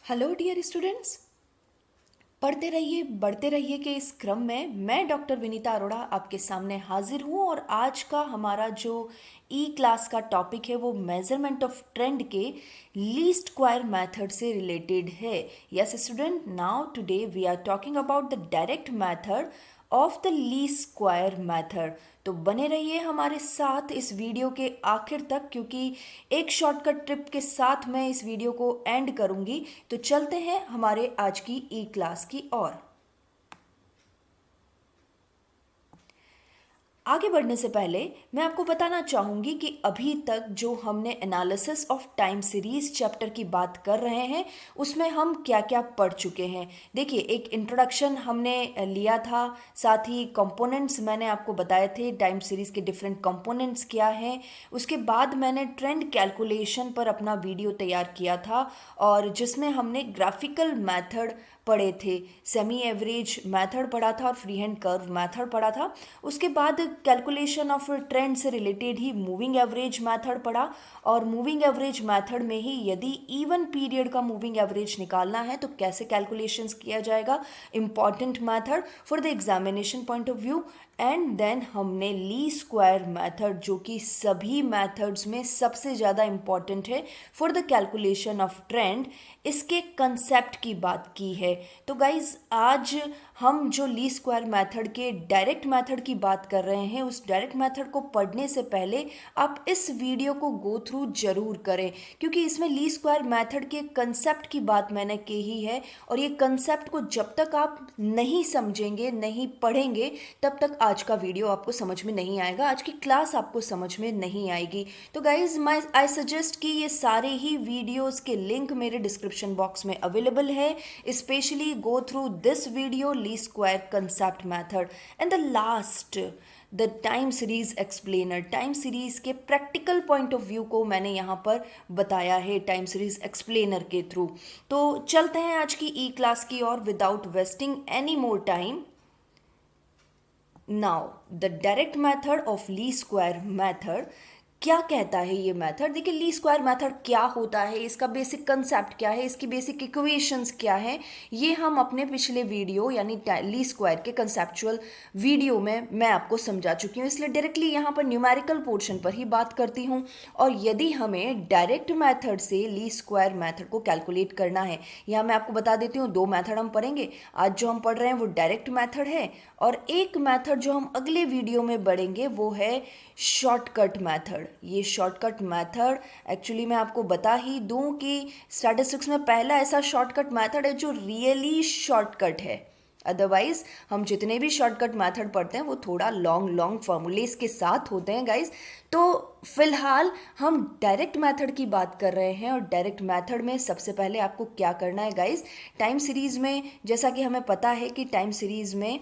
Hello dear students. पढ़ते रहिए बढ़ते रहिए के इस क्रम में मैं डॉक्टर विनीता अरोड़ा आपके सामने हाजिर हूँ और आज का हमारा जो ई क्लास का टॉपिक है वो मेजरमेंट ऑफ ट्रेंड के लीस्ट स्क्वायर मेथड से रिलेटेड है। Yes student, now today we are talking about the direct method of the least square method. तो बने रहिए हमारे साथ इस वीडियो के आखिर तक, क्योंकि एक शॉर्टकट ट्रिप के साथ मैं इस वीडियो को एंड करूंगी। तो चलते हैं हमारे आज की ई क्लास की ओर। आगे बढ़ने से पहले मैं आपको बताना चाहूँगी कि अभी तक जो हमने analysis of time series chapter की बात कर रहे हैं उसमें हम क्या क्या पढ़ चुके हैं। देखिए, एक इंट्रोडक्शन हमने लिया था, साथ ही कंपोनेंट्स मैंने आपको बताए थे, टाइम सीरीज के डिफरेंट कंपोनेंट्स क्या हैं। उसके बाद मैंने ट्रेंड कैलकुलेशन पर अपना वीडियो तैयार किया था और जिसमें हमने ग्राफिकल मेथड पढ़े थे, सेमी एवरेज मेथड पढ़ा था और फ्री हैंड कर्व मेथड पढ़ा था। उसके बाद कैलकुलेशन ऑफ ट्रेंड से रिलेटेड ही मूविंग एवरेज मेथड पढ़ा और मूविंग एवरेज मेथड में ही यदि इवन पीरियड का मूविंग एवरेज निकालना है तो कैसे कैलकुलेशंस किया जाएगा, important method for the examination point of view. And then हमने ली स्क्वायर मेथड, जो कि सभी मेथड्स में सबसे ज़्यादा इंपॉर्टेंट है for the calculation of trend, इसके कंसेप्ट की बात की है। तो गाइज, आज हम जो ली स्क्वायर मेथड के डायरेक्ट मेथड की बात कर रहे हैं, उस डायरेक्ट मेथड को पढ़ने से पहले आप इस वीडियो को गो थ्रू जरूर करें, क्योंकि इसमें ली स्क्वायर मेथड के कंसेप्ट की बात मैंने की ही है और ये कंसेप्ट को जब तक आप नहीं समझेंगे, नहीं पढ़ेंगे, तब तक आज का वीडियो आपको समझ में नहीं आएगा, आज की क्लास आपको समझ में नहीं आएगी। तो गाइज, आई सजेस्ट कि ये सारे ही वीडियोस के लिंक मेरे डिस्क्रिप्शन बॉक्स में अवेलेबल है। Specially go through this video, ली square concept method, and the last the time series explainer. Time series के प्रैक्टिकल पॉइंट ऑफ व्यू को मैंने यहाँ पर बताया है टाइम सीरीज एक्सप्लेनर के थ्रू। तो चलते हैं आज की ई क्लास की और without wasting any more time. Now the direct method of ली स्क्वायर मेथड, क्या कहता है ये मेथड? देखिए, ली स्क्वायर मेथड क्या होता है, इसका बेसिक कंसेप्ट क्या है, इसकी बेसिक इक्वेशंस क्या है, ये हम अपने पिछले वीडियो यानी ली स्क्वायर के कंसेप्चुअल वीडियो में मैं आपको समझा चुकी हूँ, इसलिए डायरेक्टली यहाँ पर न्यूमेरिकल पोर्शन पर ही बात करती हूँ। और यदि हमें डायरेक्ट मेथड से ली स्क्वायर मेथड को कैलकुलेट करना है, यहाँ मैं आपको बता देती हूँ, दो मेथड हम पढ़ेंगे। आज जो हम पढ़ रहे हैं वो डायरेक्ट मेथड है और एक मेथड जो हम अगले वीडियो में पढ़ेंगे वो है शॉर्टकट मेथड। ये शॉर्टकट मेथड एक्चुअली मैं आपको बता ही दूं कि स्टैटिस्टिक्स में पहला ऐसा शॉर्टकट मेथड है जो रियली शॉर्टकट है। अदरवाइज हम जितने भी शॉर्टकट मेथड पढ़ते हैं वो थोड़ा लॉन्ग लॉन्ग फॉर्मूलेस के साथ होते हैं गाइज। तो फिलहाल हम डायरेक्ट मेथड की बात कर रहे हैं और डायरेक्ट मेथड में सबसे पहले आपको क्या करना है गाइज, टाइम सीरीज में जैसा कि हमें पता है कि टाइम सीरीज में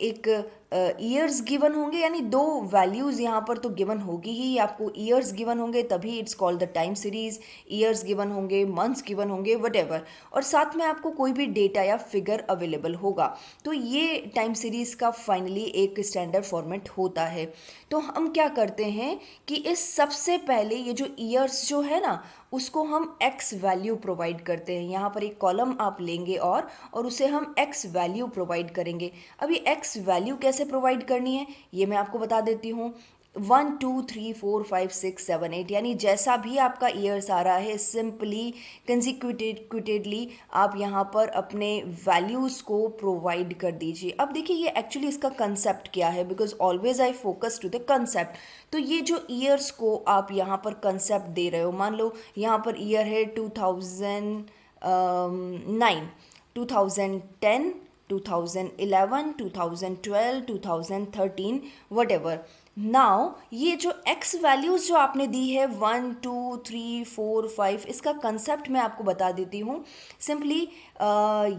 एक ईयर्स गिवन होंगे, यानी दो वैल्यूज़ यहाँ पर तो गिवन होगी ही, आपको ईयर्स गिवन होंगे तभी it's called the time series. Years given होंगे, मंथ्स गिवन होंगे, वटेवर, और साथ में आपको कोई भी डेटा या फिगर अवेलेबल होगा। तो ये टाइम सीरीज का फाइनली एक स्टैंडर्ड फॉर्मेट होता है। तो हम क्या करते हैं कि इस सबसे पहले ये जो ईयर्स जो है ना, उसको हम एक्स वैल्यू प्रोवाइड करते हैं। यहाँ पर एक कॉलम आप लेंगे और उसे हम एक्स वैल्यू प्रोवाइड करेंगे। अब ये एक्स वैल्यू कैसे प्रोवाइड करनी है ये मैं आपको बता देती हूँ। 1 2 3 4 5 6 7 8, यानी जैसा भी आपका ईयर्स आ रहा है, सिंपली कंसिक्यूटिवली आप यहाँ पर अपने वैल्यूज़ को प्रोवाइड कर दीजिए। अब देखिए, ये एक्चुअली इसका कंसेप्ट क्या है, because always I focus to the concept. तो ये जो ईयर्स को आप यहाँ पर कंसेप्ट दे रहे हो, मान लो यहाँ पर ईयर है 2009, 2010, 2011, 2012, 2013, whatever। नाउ ये जो एक्स वैल्यूज़ जो आपने दी है 1 2 3 4 5, इसका कंसेप्ट मैं आपको बता देती हूँ सिंपली।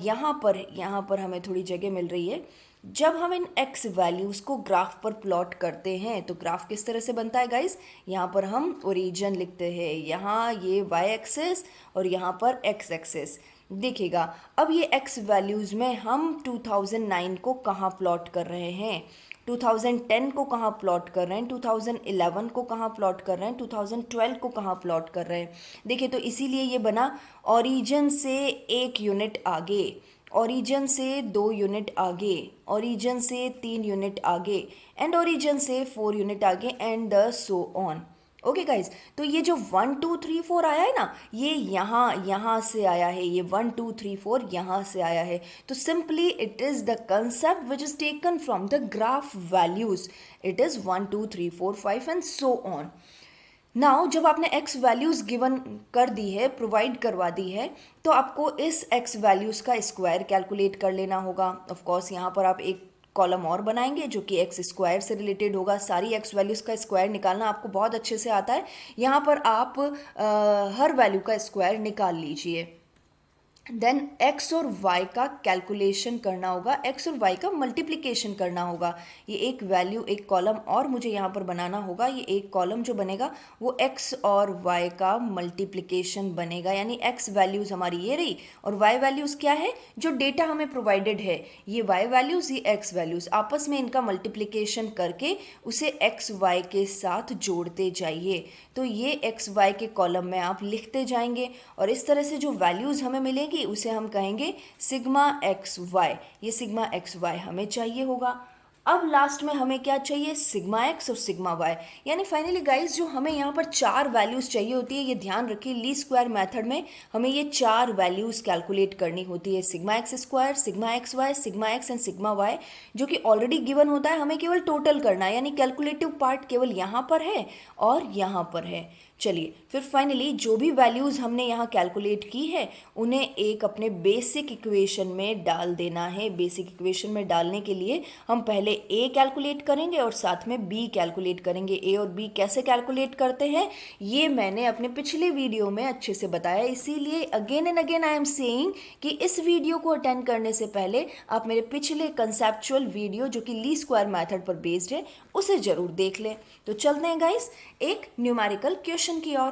यहाँ पर हमें थोड़ी जगह मिल रही है। जब हम इन एक्स वैल्यूज़ को ग्राफ पर प्लॉट करते हैं तो ग्राफ किस तरह से बनता है गाइस, यहाँ पर हम ओरिजिन लिखते हैं, यहाँ ये वाई एक्सेस और यहाँ पर एक्स एक्सेस। देखिएगा, अब ये एक्स वैल्यूज़ में हम 2009 को कहाँ प्लॉट कर रहे हैं, 2010 को कहाँ प्लॉट कर रहे हैं, 2011 को कहाँ प्लॉट कर रहे हैं, 2012 को कहाँ प्लॉट कर रहे हैं। देखिए तो इसीलिए ये बना ओरिजिन से 1 यूनिट आगे, ओरिजिन से 2 यूनिट आगे, ओरिजिन से 3 यूनिट आगे, एंड ओरिजिन से 4 यूनिट आगे, and the so on. Okay guys, तो ये जो 1 2 3 4 आया है ना, ये यहाँ से आया है, ये 1 2 3 4 यहाँ से आया है। तो simply it is the concept which is taken from the graph values. It is 1 2 3 4 5 and so on. Now जब आपने एक्स वैल्यूज़ गिवन कर दी है, प्रोवाइड करवा दी है, तो आपको इस एक्स वैल्यूज़ का स्क्वायर कैलकुलेट कर लेना होगा। ऑफ कोर्स यहाँ पर आप एक कॉलम और बनाएंगे जो कि एक्स स्क्वायर से रिलेटेड होगा। सारी एक्स वैल्यूज़ का स्क्वायर निकालना आपको बहुत अच्छे से आता है। यहाँ पर आप हर वैल्यू का स्क्वायर निकाल लीजिए। देन एक्स और वाई का कैलकुलेशन करना होगा, एक्स और वाई का मल्टीप्लिकेशन करना होगा। ये एक वैल्यू, एक कॉलम और मुझे यहाँ पर बनाना होगा। ये एक कॉलम जो बनेगा वो एक्स और वाई का मल्टीप्लिकेशन बनेगा, यानी एक्स वैल्यूज़ हमारी ये रही और वाई वैल्यूज़ क्या है, जो डेटा हमें प्रोवाइडेड है। ये वाई वैल्यूज़, ये एक्स वैल्यूज़, आपस में इनका मल्टीप्लिकेशन करके उसे एक्स वाई के साथ जोड़ते जाइए। तो ये एक्स वाई के कॉलम में आप लिखते जाएंगे और इस तरह से जो वैल्यूज़ हमें मिलेंगी उसे हम कहेंगे सिग्मा एक्स वाई। ये सिग्मा एक्स वाई हमें चाहिए होगा। अब लास्ट में हमें क्या चाहिए, सिग्मा एक्स और सिग्मा वाई। यानी फाइनली गाइस जो हमें यहाँ पर 4 वैल्यूज़ चाहिए होती है, ये ध्यान रखिए, लीस्ट स्क्वायर मेथड में हमें ये 4 वैल्यूज़ कैलकुलेट करनी होती है। Sigma x square, sigma x y, sigma x and sigma y, जो कि ऑलरेडी गिवन होता है। हमें केवल टोटल करना है, यानी कैलकुलेटिव पार्ट केवल यहाँ पर है और यहाँ पर है। चलिए फिर फाइनली जो भी वैल्यूज़ हमने यहाँ कैलकुलेट की है उन्हें एक अपने बेसिक इक्वेशन में डाल देना है। बेसिक इक्वेशन में डालने के लिए हम पहले ए कैलकुलेट करेंगे और साथ में बी कैलकुलेट करेंगे। ए और बी कैसे कैलकुलेट करते हैं ये मैंने अपने पिछले वीडियो में अच्छे से बताया, इसीलिए again and again I am saying कि इस वीडियो को अटेंड करने से पहले आप मेरे पिछले कंसेप्चुअल वीडियो जो कि लीस्ट स्क्वायर मेथड पर बेस्ड है उसे ज़रूर देख लें। तो चलते हैं गाइस एक न्यूमेरिकल क्वेश्चन की ओर।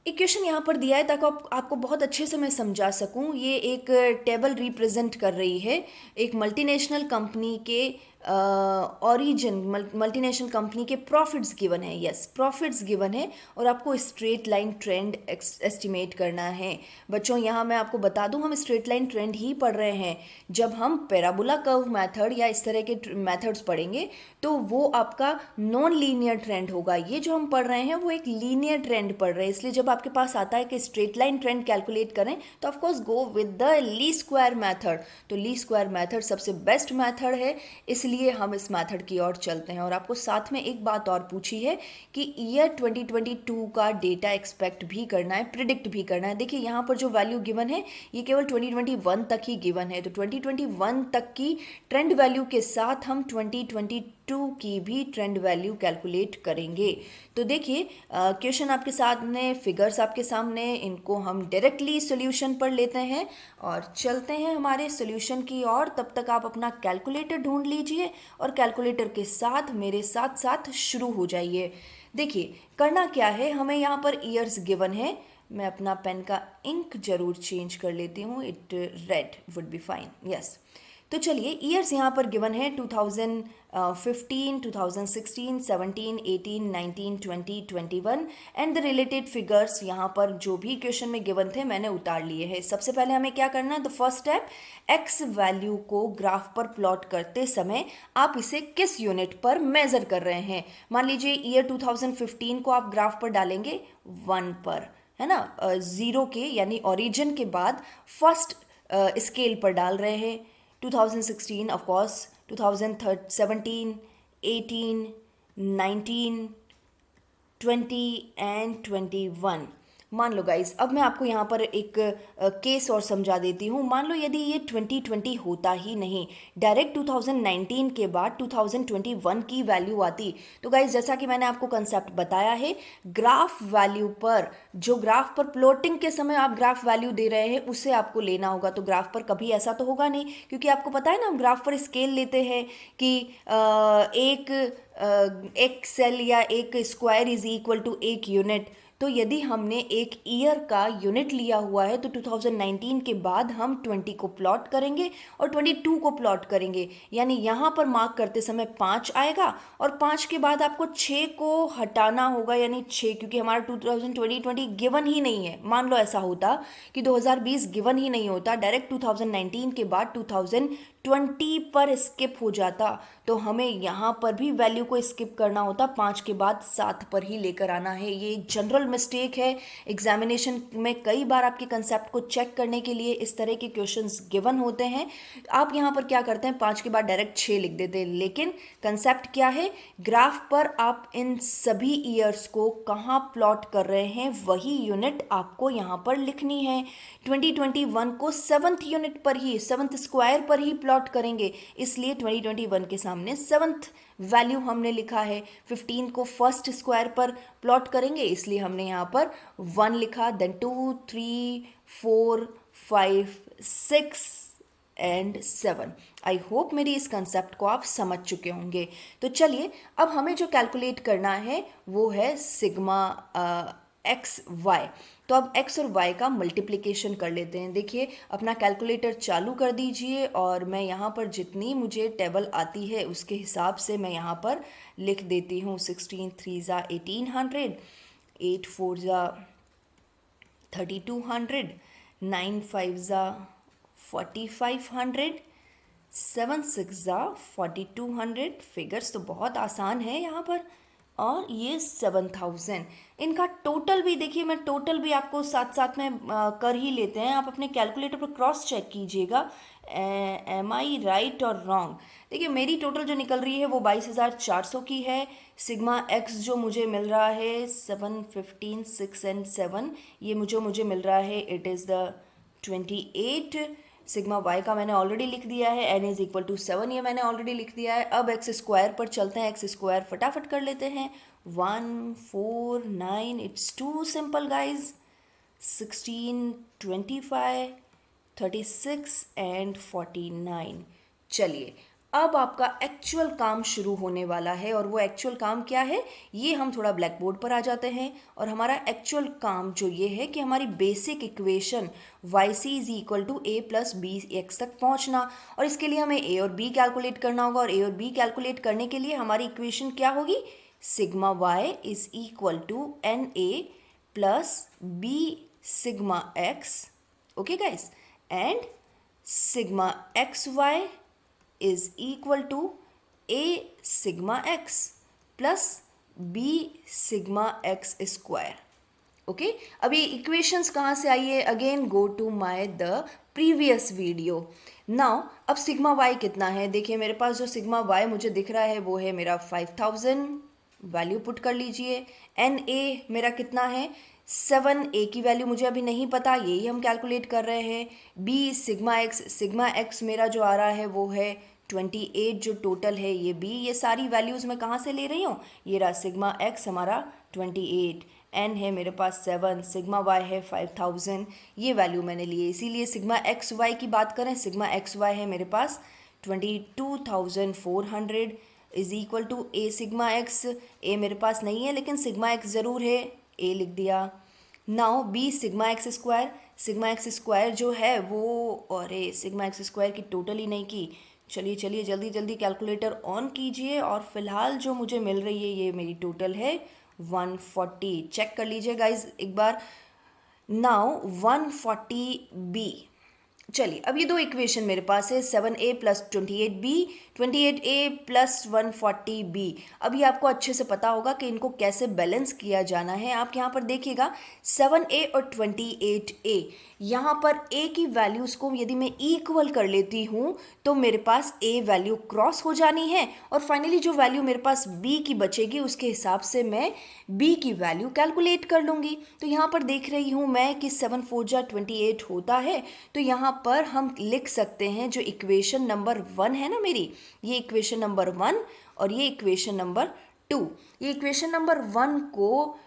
इक्वेशन यहाँ पर दिया है ताकि आपको बहुत अच्छे से मैं समझा सकूँ। ये एक टेबल रिप्रेजेंट कर रही है एक मल्टीनेशनल कंपनी के ऑरिजिन, मल्टीनेशनल कंपनी के प्रॉफिट्स गिवन है। यस, प्रॉफिट्स गिवन है और आपको स्ट्रेट लाइन ट्रेंड एस्टिमेट करना है। बच्चों यहाँ मैं आपको बता दूँ, हम स्ट्रेट लाइन ट्रेंड ही पढ़ रहे हैं। जब हम पैराबोला कर्व मेथड या इस तरह के मेथड्स पढ़ेंगे तो वो आपका नॉन लीनियर ट्रेंड होगा। ये जो हम पढ़ रहे हैं वो एक लीनियर ट्रेंड पढ़ रहे हैं, इसलिए जब आपके पास आता है कि स्ट्रेट लाइन ट्रेंड कैलकुलेट करें तो of course go with the least square method. तो लीस्ट स्क्वायर मेथड सबसे बेस्ट मेथड है, इसलिए हम इस मेथड की ओर चलते हैं। और आपको साथ में एक बात और पूछी है कि ईयर 2022 का डेटा एक्सपेक्ट भी करना है, प्रिडिक्ट भी करना है। देखिए यहाँ पर जो वैल्यू गिवन है ये केवल 2021 तक ही गिवन है, तो 2021 तक की ट्रेंड वैल्यू के साथ हम 2022 की भी ट्रेंड वैल्यू कैलकुलेट करेंगे। तो देखिए क्वेश्चन आपके सामने, फिगर्स आपके सामने, इनको हम डायरेक्टली सॉल्यूशन पर लेते हैं और चलते हैं हमारे सॉल्यूशन की ओर। तब तक आप अपना कैलकुलेटर ढूंढ लीजिए और कैलकुलेटर के साथ मेरे साथ साथ शुरू हो जाइए। देखिए करना क्या है, हमें यहाँ पर ईयर्स गिवन है। मैं अपना पेन का इंक जरूर चेंज कर लेती हूँ, it red would be fine. Yes, तो चलिए ईयर्स यहाँ पर गिवन है 2015, 2016, 17, 18, 19, 20, 21 एंड द रिलेटेड फिगर्स यहाँ पर जो भी क्वेश्चन में गिवन थे मैंने उतार लिए हैं। सबसे पहले हमें क्या करना है, the first step, x value को ग्राफ पर प्लॉट करते समय आप इसे किस यूनिट पर मेजर कर रहे हैं। मान लीजिए ईयर 2015 को आप ग्राफ पर डालेंगे 1 पर, है ना, 0 के यानी ओरिजिन के बाद फर्स्ट स्केल पर डाल रहे हैं। 2016 ऑफ कोर्स, 2017, 18, 19, 20 एंड 21। मान लो गाइस, अब मैं आपको यहाँ पर एक केस और समझा देती हूँ। मान लो यदि ये 2020 होता ही नहीं, डायरेक्ट 2019 के बाद 2021 की वैल्यू आती, तो गाइस जैसा कि मैंने आपको कंसेप्ट बताया है, ग्राफ वैल्यू पर, जो ग्राफ पर प्लॉटिंग के समय आप ग्राफ वैल्यू दे रहे हैं उसे आपको लेना होगा। तो ग्राफ पर कभी ऐसा तो होगा नहीं, क्योंकि आपको पता है ना हम ग्राफ पर स्केल लेते हैं कि एक एक सेल या एक स्क्वायर इज इक्वल टू एक यूनिट, तो यदि हमने एक ईयर का यूनिट लिया हुआ है तो 2019 के बाद हम 20 को प्लॉट करेंगे और 22 को प्लॉट करेंगे, यानी यहाँ पर मार्क करते समय 5 आएगा और 5 के बाद आपको 6 को हटाना होगा, यानी 6, क्योंकि हमारा 2020 गिवन ही नहीं है। मान लो ऐसा होता कि 2020 गिवन ही नहीं होता, डायरेक्ट 2019 के बाद 2020 पर स्किप हो जाता, तो हमें यहाँ पर भी वैल्यू को स्किप करना होता, 5 के बाद 7 पर ही लेकर आना है। ये एक जनरल मिस्टेक है। एग्जामिनेशन में कई बार आपके कंसेप्ट को चेक करने के लिए इस तरह के क्वेश्चंस गिवन होते हैं। आप यहाँ पर क्या करते हैं, 5 के बाद डायरेक्ट 6 लिख देते हैं, लेकिन कंसेप्ट क्या है, ग्राफ पर आप इन सभी ईयर्स को कहाँ प्लॉट कर रहे हैं वही यूनिट आपको यहाँ पर लिखनी है। 2021 को 7th यूनिट पर ही, 7th स्क्वायर पर ही प्लॉट करेंगे, इसलिए 2021 के सामने 7th वैल्यू हमने लिखा है। 15 को फर्स्ट स्क्वायर पर प्लॉट करेंगे, इसलिए हमने यहाँ पर 1 लिखा, देन 2, 3, 4, 5, 6 एंड 7। आई होप मेरी इस कंसेप्ट को आप समझ चुके होंगे। तो चलिए अब हमें जो कैलकुलेट करना है वो है सिग्मा एक्स वाई। तो अब x और y का मल्टीप्लिकेशन कर लेते हैं। देखिए अपना कैलकुलेटर चालू कर दीजिए और मैं यहाँ पर जितनी मुझे टेबल आती है उसके हिसाब से मैं यहाँ पर लिख देती हूँ। 16 3 ज़ा 1800, 8 4 ज़ा 3200, 9 5 ज़ा 4500, 7 6 ज़ा 4200। फिगर्स तो बहुत आसान है यहाँ पर। और ये 7000, इनका टोटल भी देखिए, मैं टोटल भी आपको साथ साथ में कर ही लेते हैं। आप अपने कैलकुलेटर पर क्रॉस चेक कीजिएगा, एम आई राइट और रॉन्ग। देखिए मेरी टोटल जो निकल रही है वो 22,400 की है। सिग्मा एक्स जो मुझे मिल रहा है 7 15 6 एंड 7, ये मुझे मिल रहा है, it is the 28। Sigma y का मैंने ऑलरेडी लिख दिया है, एन इज इक्वल टू 7, ये मैंने ऑलरेडी लिख दिया है। अब एक्स स्क्वायर पर चलते हैं, एक्स स्क्वायर फटाफट कर लेते हैं। 1 4 9, it's too simple guys. 16 25 36 and 49। चलिए अब आपका एक्चुअल काम शुरू होने वाला है, और वो एक्चुअल काम क्या है ये हम थोड़ा ब्लैक बोर्ड पर आ जाते हैं। और हमारा एक्चुअल काम जो ये है कि हमारी basic equation y c is equal to a plus b x तक पहुंचना, और इसके लिए हमें ए और बी कैलकुलेट करना होगा। और ए और बी कैलकुलेट करने के लिए हमारी इक्वेशन क्या होगी, sigma y is equal to n a plus b sigma x. Okay guys, and sigma x y is equal to a sigma x plus b sigma x square। Okay, अब ये equations कहाँ से आई है, again go to my the previous video. Now अब sigma y कितना है, देखिए मेरे पास जो सिग्मा वाई मुझे दिख रहा है वो है मेरा 5000, वैल्यू पुट कर लीजिए। एन ए मेरा कितना है 7, ए की वैल्यू मुझे अभी नहीं पता, यही हम कैलकुलेट कर रहे हैं। बी सिग्मा एक्स मेरा जो आ रहा है वो है 28, जो टोटल है ये बी। ये सारी वैल्यूज़ मैं कहाँ से ले रही हूँ, ये रहा सिग्मा एक्स हमारा 28, एन है मेरे पास 7, सिग्मा वाई है 5000, ये वैल्यू मैंने ली है। इसीलिए सिग्मा एक्स वाई की बात करें, सिग्मा एक्स वाई है मेरे पास 22,400 is equal to A sigma X. ए मेरे पास नहीं है लेकिन सिग्मा एक्स ज़रूर है, ए लिख दिया। Now b sigma x square, sigma x square जो है वो, अरे सिग्मा एक्स स्क्वायर की टोटल ही नहीं की। चलिए चलिए जल्दी जल्दी कैलकुलेटर ऑन कीजिए, और फिलहाल जो मुझे मिल रही है ये मेरी टोटल है 140। चेक कर लीजिए गाइज एक बार। Now 140 B. चलिए अब ये दो इक्वेशन मेरे पास है, 7a plus 28b, 28a plus 140b। अभी आपको अच्छे से पता होगा कि इनको कैसे बैलेंस किया जाना है। आप यहाँ पर देखिएगा 7a और 28a, यहाँ पर a की वैल्यूज़ को यदि मैं इक्वल कर लेती हूँ तो मेरे पास a वैल्यू क्रॉस हो जानी है, और फाइनली जो वैल्यू मेरे पास b की बचेगी उसके हिसाब से मैं b की वैल्यू कैलकुलेट कर लूँगी। तो यहाँ पर देख रही हूँ मैं कि 7 4 जा 28 होता है, तो यहाँ पर हम लिख सकते हैं जो इक्वेशन नंबर 1 है ना मेरी, ये इक्वेशन नंबर 1 और ये इक्वेशन नंबर 2। ये इक्वेशन नंबर 1 को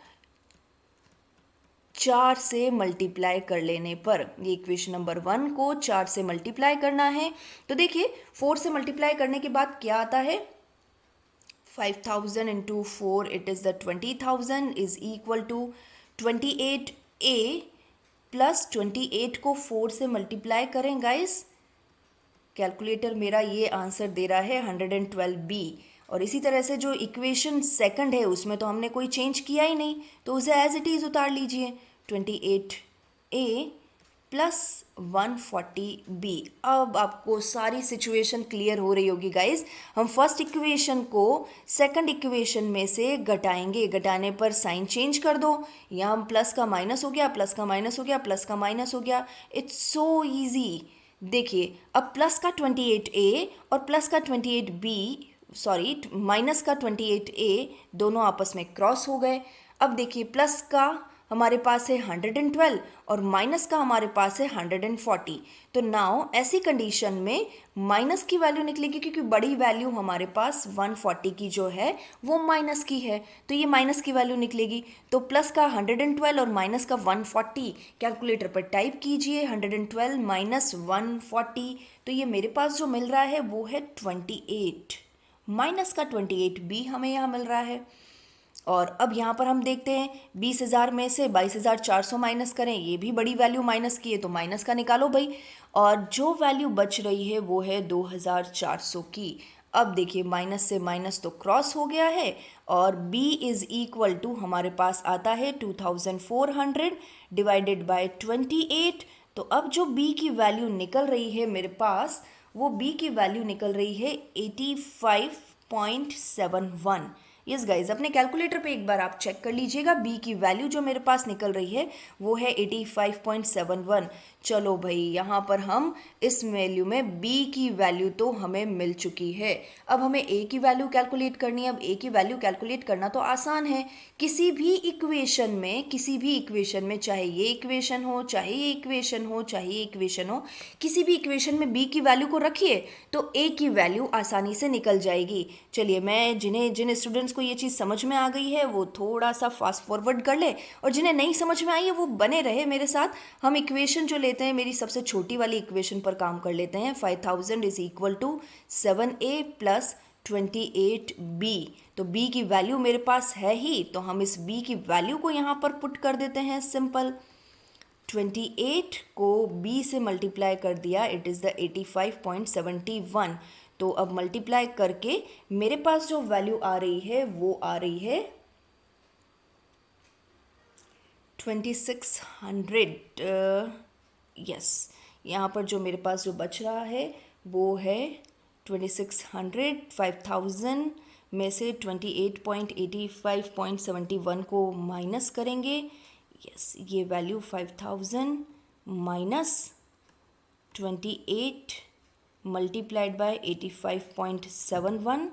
4 से मल्टीप्लाई कर लेने पर, ये इक्वेशन नंबर 1 को 4 से मल्टीप्लाई करना है। तो देखिए 4 से मल्टीप्लाई करने के बाद क्या आता है 5000 into 4, it is the 20,000 is equal to 28a plus 28 को 4 से मल्टीप्लाई करें गाइस। कैलकुलेटर मेरा ये आंसर दे रहा है 112b। और इसी तरह से जो इक्वेशन सेकंड है उसमें तो हमने कोई चेंज किया ही नहीं, तो उसे एज इट इज़ उतार लीजिए। 28a plus 140b। अब आपको सारी सिचुएशन क्लियर हो रही होगी गाइज। हम फर्स्ट इक्वेशन को सेकंड इक्वेशन में से घटाएंगे, घटाने पर साइन चेंज कर दो। यहाँ प्लस का माइनस हो गया, प्लस का माइनस हो गया, प्लस का माइनस हो गया। It's so easy. देखिए अब प्लस का 28a और प्लस का 28b, सॉरी माइनस का 28a दोनों आपस में क्रॉस हो गए। अब देखिए प्लस का हमारे पास है 112 और माइनस का हमारे पास है 140। तो नाउ ऐसी कंडीशन में माइनस की वैल्यू निकलेगी, क्योंकि बड़ी वैल्यू हमारे पास 140 की जो है वो माइनस की है, तो ये माइनस की वैल्यू निकलेगी। तो प्लस का 112 और माइनस का 140 कैलकुलेटर पर टाइप कीजिए। 112 माइनस 140, तो ये मेरे पास जो मिल रहा है वो है 28। माइनस का 28b हमें यहाँ मिल रहा है। और अब यहाँ पर हम देखते हैं 20,000 में से 22,400 माइनस करें, ये भी बड़ी वैल्यू माइनस की है, तो माइनस का निकालो भाई। और जो वैल्यू बच रही है वो है 2,400 की। अब देखिए माइनस से माइनस तो क्रॉस हो गया है और b इज़ इक्वल टू हमारे पास आता है 2,400 डिवाइडेड बाय 28। तो अब जो b की वैल्यू निकल रही है मेरे पास, वो b की वैल्यू निकल रही है 85.71। यस गाइज, अपने कैलकुलेटर पे एक बार आप चेक कर लीजिएगा। b की वैल्यू जो मेरे पास निकल रही है वो है 85.71। चलो भाई, यहाँ पर हम इस वैल्यू में b की वैल्यू तो हमें मिल चुकी है। अब हमें a की वैल्यू कैलकुलेट करनी है। अब a की वैल्यू कैलकुलेट करना तो आसान है। किसी भी इक्वेशन में चाहे ये इक्वेशन हो, चाहे ये इक्वेशन हो, चाहे ये इक्वेशन हो, किसी भी इक्वेशन में b की वैल्यू को रखिए तो a की वैल्यू आसानी से निकल जाएगी। चलिए, मैं जिन स्टूडेंट्स को ये चीज़ समझ में आ गई है वो थोड़ा सा फास्ट फॉरवर्ड कर ले, और जिन्हें नहीं समझ में आई है वो बने रहे मेरे साथ। हम इक्वेशन जो लेते हैं, मेरी सबसे छोटी वाली इक्वेशन पर काम कर लेते हैं। 5,000 is equal to 7a plus 28b। तो b की वैल्यू मेरे पास है ही, तो हम इस b की वैल्यू को यहाँ पर पुट कर देते हैं। सिंपल 28 को b से मल्टीप्लाई कर दिया, इट इज़ द 85.71। तो अब मल्टीप्लाई करके मेरे पास जो वैल्यू आ रही है वो आ रही है 2600। यस, यहाँ पर जो मेरे पास जो बच रहा है वो है 2600। 5000 में से 28.85.71 को माइनस करेंगे। यस, ये value 5000 minus 28 multiplied by 85.71।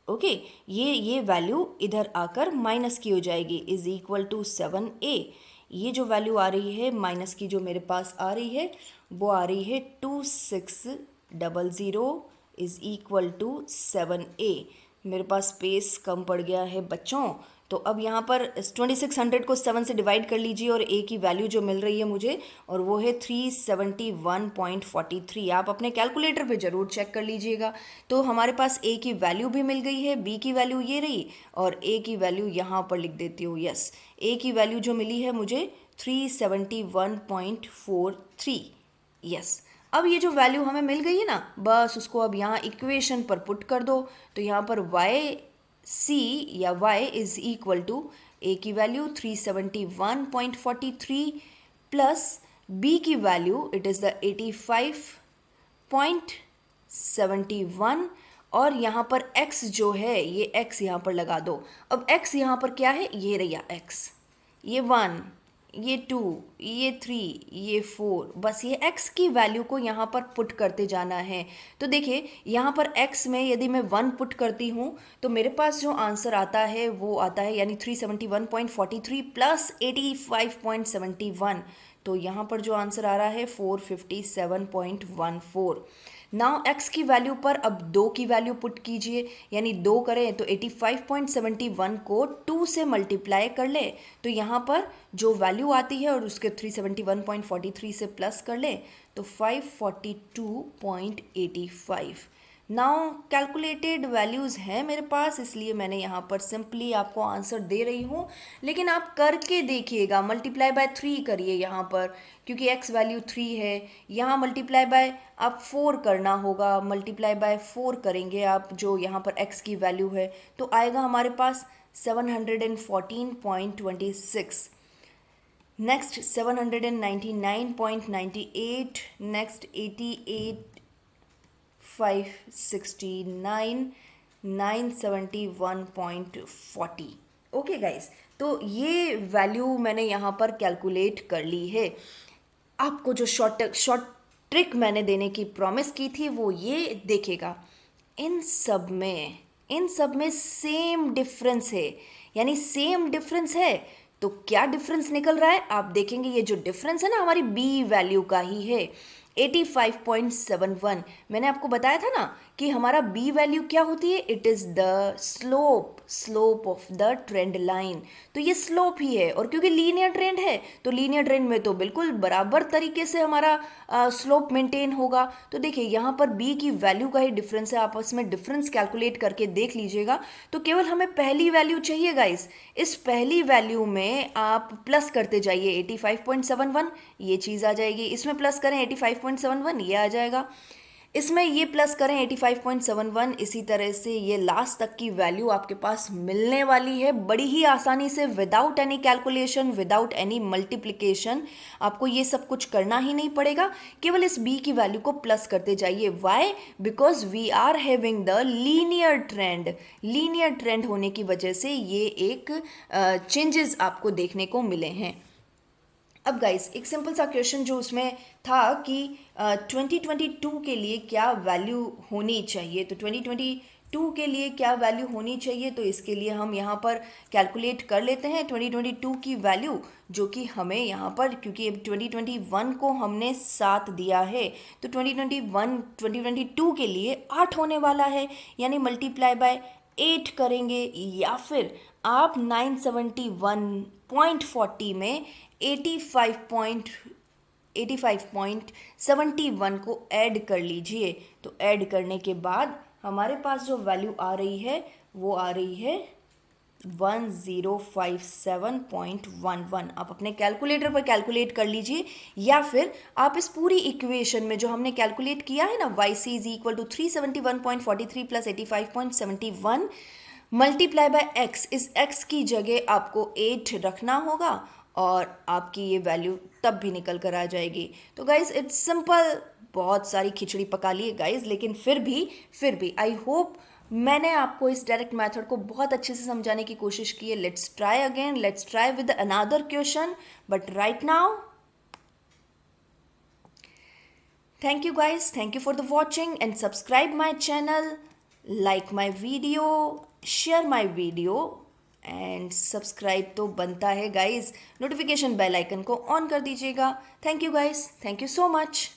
Okay, ये वैल्यू इधर आकर माइनस की हो जाएगी, इज इक्वल टू 7a। ये जो वैल्यू आ रही है माइनस की जो मेरे पास आ रही है वो आ रही है 2600 इज इक्वल टू 7a। मेरे पास स्पेस कम पड़ गया है बच्चों, तो अब यहाँ पर 2600 को 7 से डिवाइड कर लीजिए और a की वैल्यू जो मिल रही है मुझे, और वो है 371.43। आप अपने कैलकुलेटर पे ज़रूर चेक कर लीजिएगा। तो हमारे पास a की वैल्यू भी मिल गई है, b की वैल्यू ये रही, और a की वैल्यू यहाँ पर लिख देती हूँ। यस, a की वैल्यू जो मिली है मुझे 371.43। यस, अब ये जो वैल्यू हमें मिल गई है ना, बस उसको अब यहाँ इक्वेशन पर पुट कर दो। तो यहाँ पर c या y is equal to a की वैल्यू 371.43 प्लस b की वैल्यू इट इज़ द 85.71, और यहाँ पर x जो है ये x यहाँ पर लगा दो। अब x यहाँ पर क्या है, ये रहा x, ये 1, ये 2, ये 3, ये 4, बस ये x की वैल्यू को यहाँ पर पुट करते जाना है। तो देखिए यहाँ पर x में यदि मैं 1 पुट करती हूँ तो मेरे पास जो आंसर आता है वो आता है यानी 371.43 प्लस 85.71। तो यहाँ पर जो आंसर आ रहा है 457.14। नाउ x की वैल्यू पर अब 2 की वैल्यू पुट कीजिए, यानी 2 करें तो 85.71 को 2 से मल्टीप्लाई कर ले, तो यहाँ पर जो वैल्यू आती है और उसके 371.43 से प्लस कर ले तो 542.85। नाउ कैलकुलेटेड वैल्यूज़ हैं मेरे पास, इसलिए मैंने यहाँ पर सिंपली आपको आंसर दे रही हूँ, लेकिन आप करके देखिएगा, मल्टीप्लाई बाय 3 करिए यहाँ पर, क्योंकि x वैल्यू 3 है। यहाँ मल्टीप्लाई बाय आप 4 करना होगा, मल्टीप्लाई बाय 4 करेंगे आप जो यहाँ पर x की वैल्यू है, तो आएगा हमारे पास 714.26। Next 799.98, next 569, 971.40। ओके गाइस, तो ये वैल्यू मैंने यहाँ पर कैलकुलेट कर ली है। आपको जो शॉर्ट ट्रिक मैंने देने की प्रॉमिस की थी वो ये देखिएगा, इन सब में सेम डिफरेंस है, यानी सेम डिफरेंस है, तो क्या डिफरेंस निकल रहा है आप देखेंगे। ये जो डिफरेंस है ना हमारी बी वैल्यू का ही है, 85.71। मैंने आपको बताया था ना कि हमारा बी वैल्यू क्या होती है, it is the slope of the trend line. तो ये स्लोप ही है, और क्योंकि लीनियर ट्रेंड है तो लीनियर ट्रेंड में तो बिल्कुल बराबर तरीके से हमारा स्लोप मेंटेन होगा। तो देखिए यहाँ पर बी की वैल्यू का ही डिफरेंस है, आपस में डिफरेंस कैलकुलेट करके देख लीजिएगा। तो केवल हमें पहली वैल्यू चाहिए गाइस, इस पहली वैल्यू में आप प्लस करते जाइए 85.71, ये चीज़ आ जाएगी। इसमें प्लस करें 85.71, ये आ जाएगा। इसमें ये प्लस करें 85.71, इसी तरह से ये लास्ट तक की वैल्यू आपके पास मिलने वाली है बड़ी ही आसानी से, without any calculation, without any multiplication. आपको ये सब कुछ करना ही नहीं पड़ेगा, केवल इस बी की वैल्यू को प्लस करते जाइए। Why? Because we are having the linear trend होने की वजह से ये एक चेंजेस आपको देखने को मिले हैं। अब गाइस एक सिंपल सा क्वेश्चन जो उसमें था कि 2022 के लिए क्या वैल्यू होनी चाहिए, तो 2022 के लिए क्या वैल्यू होनी चाहिए, तो इसके लिए हम यहाँ पर कैलकुलेट कर लेते हैं 2022 की वैल्यू, जो कि हमें यहाँ पर, क्योंकि अब 2021 को हमने 7 दिया है, तो 2022 के लिए 8 होने वाला है, यानी मल्टीप्लाई बाय 8 करेंगे, या फिर आप 971.40 में 85.71 को ऐड कर लीजिए। तो ऐड करने के बाद हमारे पास जो वैल्यू आ रही है वो आ रही है 1057.11। आप अपने कैलकुलेटर पर कैलकुलेट कर लीजिए, या फिर आप इस पूरी इक्वेशन में जो हमने कैलकुलेट किया है ना, YC is equal to 371.43 plus 85.71 multiply by x, इस x की जगह आपको 8 रखना होगा और आपकी ये वैल्यू तब भी निकल कर आ जाएगी। तो गाइज इट्स सिंपल, बहुत सारी खिचड़ी पका ली है गाइज, लेकिन फिर भी आई होप मैंने आपको इस डायरेक्ट मेथड को बहुत अच्छे से समझाने की कोशिश की है। Let's try again, let's try with another question, but right now thank you guys, thank you for the watching and subscribe my channel, like my video, share my video and subscribe तो बनता है guys, notification bell icon को on कर दीजिएगा। Thank you guys, thank you so much.